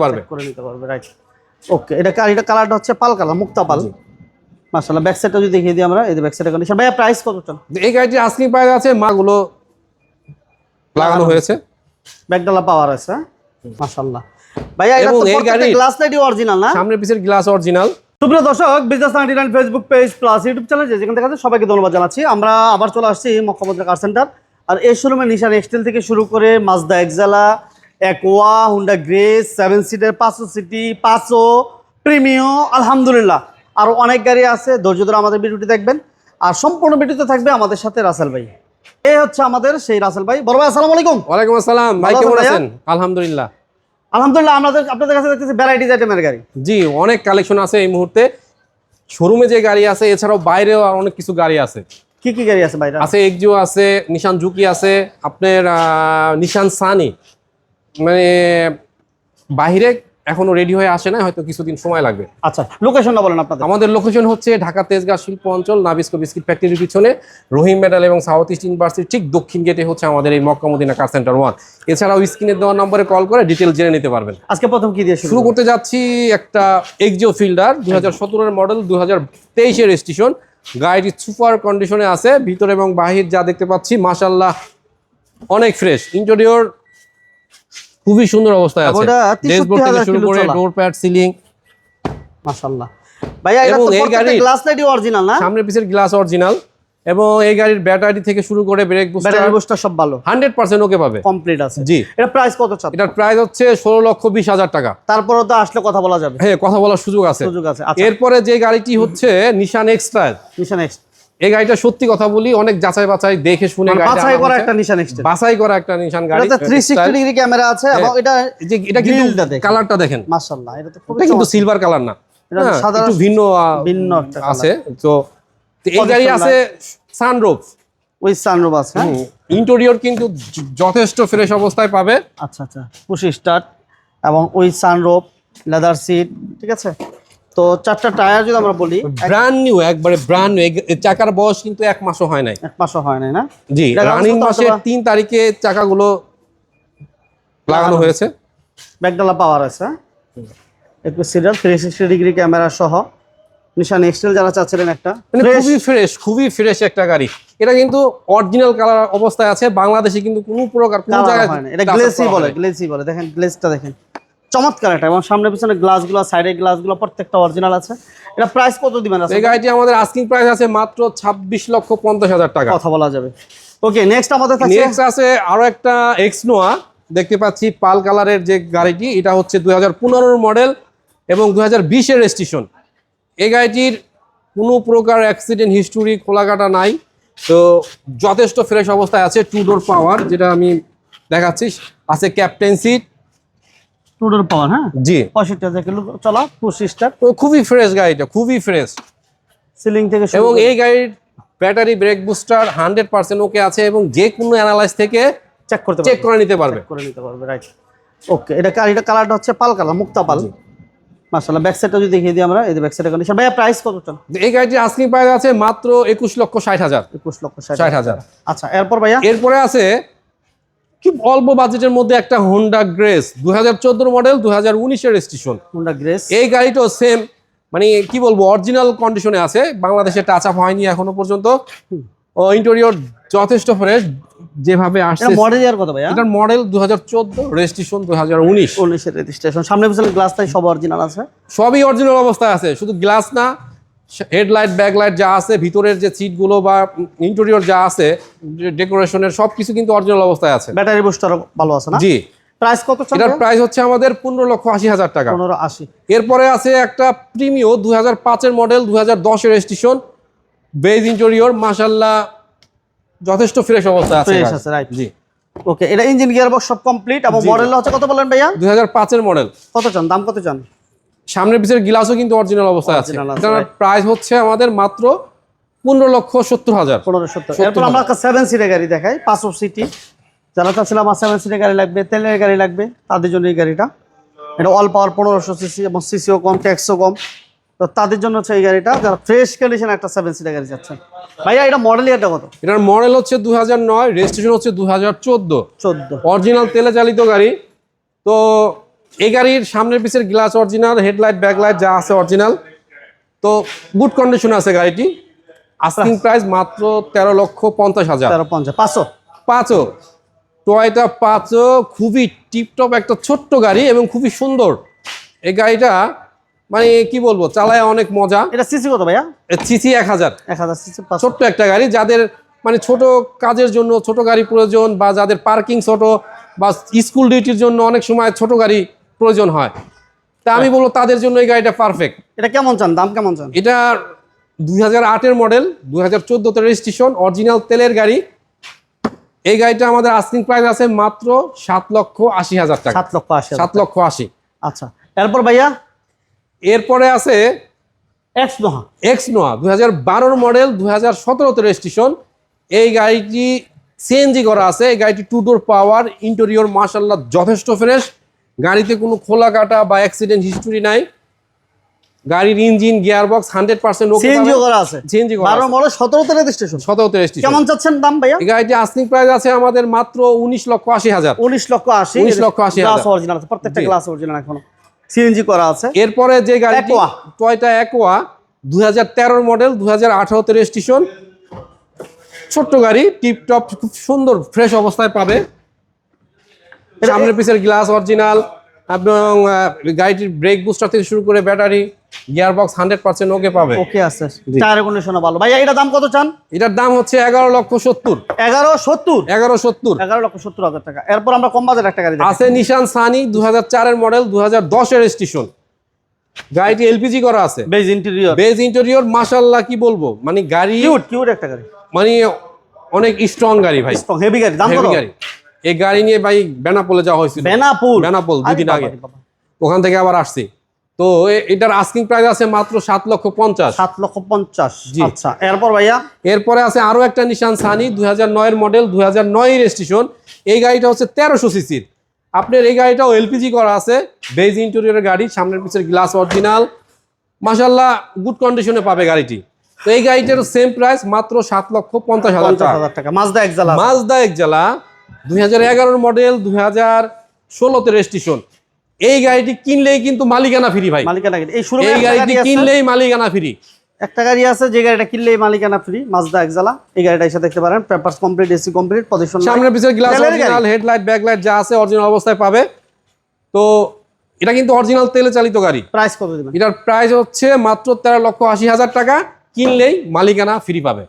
পারবে করে নিতে পারবে, রাইট। ওকে, এটা কালারটা হচ্ছে পাল কালার, মুক্তা পাল। মাশাআল্লাহ, ব্যাক সাইডটা যদি দেখিয়ে দিই আমরা, এই যে ব্যাক সাইডের কন্ডিশন। ভাইয়া প্রাইস কত চান? এই গাড়িটির আস্কিং প্রাইস আছে, মাগুলো লাগানো হয়েছে, ব্যাকডালা পাওয়ার আছে। মাশাআল্লাহ ভাইয়া, এটা তো প্রত্যেকটা গ্লাস লাইটই অরিজিনাল না? সামনের পিছের গ্লাস অরিজিনাল। সুপ্রিয় দর্শক, business 99 Facebook page plus YouTube channel যেখান থেকে আছেন সবাইকে ধন্যবাদ জানাচ্ছি। আমরা আবার চলে আসছি মক্কা মদিনা কার সেন্টার। আর এই শোরুমে নিশান এক্সটেল থেকে শুরু করে মাজদা এক্সালা, অ্যাকোয়া, হুন্ডা গ্রেস, 7 সিটের, 500 সিটি, 500 প্রিমিয়াম, আলহামদুলিল্লাহ আরও অনেক গাড়ি আছে। ধৈর্য ধরে আমাদের ভিডিওটি দেখবেন। আর সম্পূর্ণ ভিডিওতে থাকবে আমাদের সাথে রাসেল ভাই। এই হচ্ছে আমাদের সেই রাসেল ভাই। বড় ভাই আসসালামু আলাইকুম। ওয়ালাইকুম আসসালাম ভাই, কেমন আছেন? আলহামদুলিল্লাহ। আলহামদুলিল্লাহ, আপনাদের কাছে দেখতেছি ভ্যারাইটিস আইটেমের গাড়ি। জি, অনেক কালেকশন আছে এই মুহূর্তে শোরুমে, যে গাড়ি আছে এছাড়াও বাইরেও অনেক কিছু গাড়ি আছে। কি কি গাড়ি আছে বাইরে? আছে এক্সিও আছে, নিশান জুকি আছে, আপনার নিশান সানি, মানে বাইরে এখনো রেডি হয়ে আসে না, হয়তো কিছুদিন সময় লাগবে। আচ্ছা, লোকেশনটা বলেন আপনাদের। আমাদের লোকেশন হচ্ছে ঢাকা তেজগাঁ শিল্প অঞ্চল, নাবিস্কো বিস্কিট ফ্যাক্টরির পিছনে, রহিম মেটাল এবং সাউথ ইস্ট ইউনিভার্সিটির ঠিক দক্ষিণ গেটে হচ্ছে আমাদের এই মক্কা মদিনা কার সেন্টার 1। এছাড়াও স্ক্রিনে দেওয়া নম্বরে কল করে ডিটেল জেনে নিতে পারবেন। আজকে প্রথম কি দিয়ে শুরু করতে যাচ্ছি? একটা এক্সিও ফিল্ডার 2017 মডেল, 2023 রেজিস্ট্রেশন। গাড়িটি সুপার কন্ডিশনে আছে, ভিতর এবং বাহির যা দেখতে পাচ্ছি মাশাআল্লাহ অনেক ফ্রেশ। ইন্টেরিয়র খুবই সুন্দর অবস্থায় আছে, ড্যাশবোর্ড থেকে শুরু করে ডোর প্যাড, সিলিং, মাশাআল্লাহ ভাইয়া। এটা তো প্রত্যেকটা গ্লাস লাইটই অরিজিনাল না? সামনের পিছের গ্লাস অরিজিনাল, এবং এই গাড়ির ব্যাটারি থেকে শুরু করে ব্রেক বুস্টার সব ভালো, 100% ওকে পাবে, কমপ্লিট আছে। জি। এটা প্রাইস কত চান? এটার প্রাইস হচ্ছে 16,20,000 টাকা। তারপরে তো আসলে কথা বলা যাবে। হ্যাঁ, কথা বলার সুযোগ আছে। আচ্ছা, এরপরে যে গাড়িটি হচ্ছে নিশান এক্সট্রা। নিশান এক্স, এই গাড়িটা সত্যি কথা বলি অনেক যাচাই বাছাই দেখে শুনে বাছাই করা একটা নিশান এক্সট্রা, বাছাই করা একটা নিশান গাড়ি। এটা 360 ডিগ্রি ক্যামেরা আছে, এবং এটা কিন্তু কালারটা দেখেন মাশাআল্লাহ। এটা তো এটা কিন্তু সিলভার কালার না, এটা সাদা, একটু ভিন্ন একটা আছে। তো এই গাড়ি আছে সানরুফ, ওই সানরুফ আছে। ইন্টেরিয়র কিন্তু যথেষ্ট ফ্রেশ অবস্থায় পাবে। আচ্ছা আচ্ছা, পুশ স্টার্ট এবং ওই সানরুফ, লেদার সিট, ঠিক আছে। তো 4টা টায়ার যদি আমরা বলি ব্র্যান্ড নিউ, একবারে ব্র্যান্ড নিউ। চাকার বয়স কিন্তু 1 মাসও হয় নাই। 1 মাসও হয় নাই না? জি, রানিং মাসের 3 তারিখে চাকাগুলো লাগানো হয়েছে। ব্যাকডালা পাওয়ার আছে, একটু সিরিয়াল 360 ডিগ্রি ক্যামেরা সহ নিশান এক্সটেল যারা চাচ্ছিলেন একটা, মানে খুবই ফ্রেশ একটা গাড়ি। এটা কিন্তু অরিজিনাল কালার অবস্থায় আছে, বাংলাদেশে কিন্তু কোনো প্রকার কোনো জায়গায় হয় না। এটা গ্লেসি বলে, দেখেন গ্লেসটা দেখেন, চমৎকার একটা। এবং সামনে পিছনে গ্লাসগুলো, সাইডের গ্লাসগুলো প্রত্যেকটা অরিজিনাল আছে। এটা প্রাইস কত দিবেন? এই গাড়িটি আমাদের আস্কিং প্রাইস আছে মাত্র 26,50,000 টাকা। কথা বলা যাবে। ওকে, নেক্সট আমাদের নেক্সট আছে আরো একটা এক্সনোয়া দেখতে পাচ্ছি, পাল কালারের যে গাড়িটি। এটা হচ্ছে 2015 মডেল এবং 2020 রেজিস্ট্রেশন। এই গাড়িটির কোনো প্রকার অ্যাক্সিডেন্ট হিস্টোরি, খোলাকাটা নাই, তো যথেষ্ট ফ্রেশ অবস্থায় আছে। 2 ডোর পাওয়ার, যেটা আমি দেখাচ্ছি, আছে ক্যাপ্টেন সিট, 2 ডোর পাওয়ার। হ্যাঁ জি, 65,000 কিলো চলা, পুশ স্টার্ট, তো খুবই ফ্রেশ গাড়িটা, খুবই ফ্রেশ। সিলিং থেকে এবং এই গাড়ির ব্যাটারি, ব্রেক বুস্টার 100% ওকে আছে, এবং যে কোনো অ্যানালাইজ থেকে চেক করে নিতে পারবে, রাইট। ওকে, এটা কালারটা হচ্ছে পাল কালার, মুক্তা পাল। মাশাআল্লাহ, ব্যাক সাইডটা যদি দেখিয়ে দিই আমরা, এই যে ব্যাক সাইডের কন্ডিশন। ভাইয়া প্রাইস কত চান? এই গাড়িটির আস্কিং প্রাইস আছে মাত্র 21,60,000। 21,60,000। আচ্ছা, এরপর ভাইয়া এরপরে আছে কি অল্প বাজেটের মধ্যে একটা Honda grace, 2014 model, 2019 registration. Honda grace, এই গাড়িটাও সেম, মানে কি বলবো, অরিজিনাল কন্ডিশনে আছে, বাংলাদেশে টাচ আপ হয়নি এখনো পর্যন্ত। ও ইন্টেরিয়র যথেষ্ট ফ্রেশ যেভাবে আসছে। এটা মডেল ইয়ার কত ভাইয়া? এটার মডেল 2014, রেজিস্ট্রেশন 2019 এর রেজিস্ট্রেশন। সামনে পিছনে গ্লাস তাই সব অরিজিনাল আছে, সবই অরিজিনাল অবস্থায় আছে। শুধু গ্লাস না, হেডলাইট, ব্যাকলাইট যা আছে, ভিতরের যে সিটগুলো বা ইন্টেরিয়র যা আছে, ডেকোরেশনের সবকিছু কিন্তু অরিজিনাল অবস্থায় আছে। ব্যাটারি বুস্টারও ভালো আছে না? জি। প্রাইস কত চান? এটার প্রাইস হচ্ছে আমাদের 15,80,000 টাকা। 15,80। এরপরে আছে একটা Premio 2005 model, 2010 registration, beige interior, মাশাআল্লাহ যথেষ্ট ফ্রেশ অবস্থায় আছে। ফ্রেশ আছে, রাইট। জি। ওকে, এটা ইঞ্জিন গিয়ার বক্স সব কমপ্লিট, এবং মডেল হচ্ছে কত বলেন ভাইয়া? 2005 মডেল। কত চান, দাম কত চান? সামনের পিছের গ্লাসও কিন্তু অরিজিনাল অবস্থায় আছে। এটার প্রাইস হচ্ছে আমাদের মাত্র 15,70,000। 15,70,000। এরপর আমরা একটা 7 সিটের গাড়ি দেখাই, 500 সিটি। যারা চাচ্ছিলাম 7 সিটের গাড়ি লাগবে, তেলের গাড়ি লাগবে, তাদের জন্য এই গাড়িটা। এটা অল পাওয়ার, 1500 সিসি, এবং সিসিও কম, ট্যাক্সও কম। তো তাদের জন্য হচ্ছে এই গাড়িটা, যারা ফ্রেশ কন্ডিশন একটা 7 সিটার গাড়ি যাচ্ছেন। ভাইয়া এটা মডেল ইয়ারটা কত? এটার মডেল হচ্ছে 2009, রেজিস্ট্রেশন হচ্ছে 2014। চোদ্দ। অরিজিনাল তেলে চালিত গাড়ি। তো এই গাড়ির সামনের পিছের গ্লাস অরিজিনাল, হেডলাইট ব্যাকলাইট যা আছে অরিজিনাল। তো গুড কন্ডিশন আছে গাড়িটি। আস্কিং প্রাইস মাত্র 13,50,000। 13,50 500 পাঁচও টয়টা পাঁচও খুবই টিপটপ একটা ছোট্ট গাড়ি এবং খুবই সুন্দর। এই গাড়িটা মানে কি বলবো, চালায় অনেক মজা। এটা সিসি কত ভাইয়া? সিসি 1000। 1000 সিসি 500। ছোট্ট একটা গাড়ি, যাদের মানে ছোট কাজের জন্য ছোট গাড়ি প্রয়োজন, বা যাদের পার্কিং ছোট, বা স্কুল ডিউটির জন্য অনেক সময় ছোট গাড়ি প্রয়োজন হয়, তা আমি বলবো তাদের জন্য এই গাড়িটা পারফেক্ট। এটা কেমন চান, দাম কেমন চান? এটা 2008-এর মডেল, 2014-তে রেজিস্ট্রেশন, অরিজিনাল তেলের গাড়ি। এই গাড়িটা আমাদের আস্কিং প্রাইস আছে মাত্র 7,80,000 টাকা। 7,80,000। 7,80,000। আচ্ছা, এরপর ভাইয়া এরপরে আছে এক্স নোহা। এক্স নোয়া 2012-র মডেল, 2017-তে রেজিস্ট্রেশন। এই গাড়িটি সিএনজি করা আছে। এই গাড়িটি 2 ডোর পাওয়ার, ইন্টেরিয়র মাশাআল্লাহ যথেষ্ট ফ্রেশ। গাড়িতে কোনো খোলা কাটা বা অ্যাক্সিডেন্ট হিস্টরি নাই। গাড়ির ইঞ্জিন, গিয়ারবক্স 100% ওকে। সিএনজি করা আছে। সিএনজি করা 12 আছে। মডেল 17তে রেজিস্ট্রেশন। 17-তে রেজিস্ট্রেশন। কেমন চাচ্ছেন দাম ভাইয়া? এই গাড়িটি আস্কিং প্রাইস আছে আমাদের মাত্র 19,80,000। 19,80,000। 19,80,000 গ্লাস অরিজিনাল আছে, প্রত্যেকটা জি। গ্লাস অরিজিনাল এখনো। সিএনজি করা আছে। এরপরে যে গাড়িটি Aqua। টয়টা অ্যাকোয়া 2013-র মডেল, 2018-তে রেজিস্ট্রেশন। ছোট্ট গাড়ি, টিপটপ খুব সুন্দর ফ্রেশ অবস্থায় পাবে। সামনের পিছের গ্লাস অরিজিনাল এবং গাড়িটির ব্রেক বুস্টার থেকে শুরু করে ব্যাটারি, গিয়ারবক্স 100% ওকে পাবে। ওকে আছে, টায়ার কন্ডিশন ভালো। ভাইয়া এটা দাম কত চান? এটার দাম হচ্ছে 11,70,000। 11,70। 11,70,000 11,70,000 টাকা। এরপর আমরা কম বাজেট একটা গাড়ি দেখি। আছে নিশান সানি 2004-এর মডেল, 2010-এর রেজিস্ট্রেশন। গাড়িটি এলপিজি করা আছে, বেজ ইন্টেরিয়র। বেজ ইন্টেরিয়র মাশাআল্লাহ কি বলবো, মানে গাড়ি কিউট একটা গাড়ি। মানে অনেক স্ট্রং গাড়ি ভাই, স্ট্রং হেভি গাড়ি। দাম হেভি কত? গাড়ি। এই গাড়ি নিয়ে ভাই বেনাপোলে যাওয়া হয়েছিল। বেনাপোল। বেনাপোল 2 দিন আরে আগে, বাবা, বাবা। ওখান থেকে আবার আসছি। তো এটার আস্কিং প্রাইস আছে মাত্র 7,50,000। 7,50,000। জি। আচ্ছা, এরপর ভাইয়া এরপরে আছে আরো একটা নিশান সানি 2009-এর মডেল, 2009 রেজিস্ট্রেশন। এই গাড়িটা হচ্ছে 1300 সিসির। আপনার এই গাড়িটাও এলপিজি করা আছে, বেজ ইন্টেরিয়রের গাড়ি, সামনের পিছের গ্লাস অরিজিনাল মাশাআল্লাহ গুড কন্ডিশনে পাবে গাড়িটি। তো এই গাড়িটার সেম প্রাইস মাত্র 7,50,000 টাকা। 50,000 টাকা। Mazda Axela. মাজদা এক্সালা 2011-এর মডেল, 2016-তে রেজিস্ট্রেশন। এই গাড়িটি কিনলেই কিন্তু মালিকানা ফ্রি ভাই। মালিকানা গাড়ি। এই শুরু এই গাড়িটি কিনলেই মালিকানা ফ্রি। একটা গাড়ি আছে যে গাড়িটা কিনলেই মালিকানা ফ্রি, মাজদা এক্সালা। এই গাড়িটা এসে দেখতে পারেন, papers complete, AC complete, position সামনের পিছের গ্লাস অরিজিনাল, হেডলাইট ব্যাকলাইট যা আছে অরিজিনাল অবস্থায় পাবে। তো এটা কিন্তু অরিজিনাল তেলে চালিত গাড়ি। প্রাইস কত দিবেন? এটার প্রাইস হচ্ছে মাত্র 13,80,000 টাকা। কিনলেই মালিকানা ফ্রি পাবে।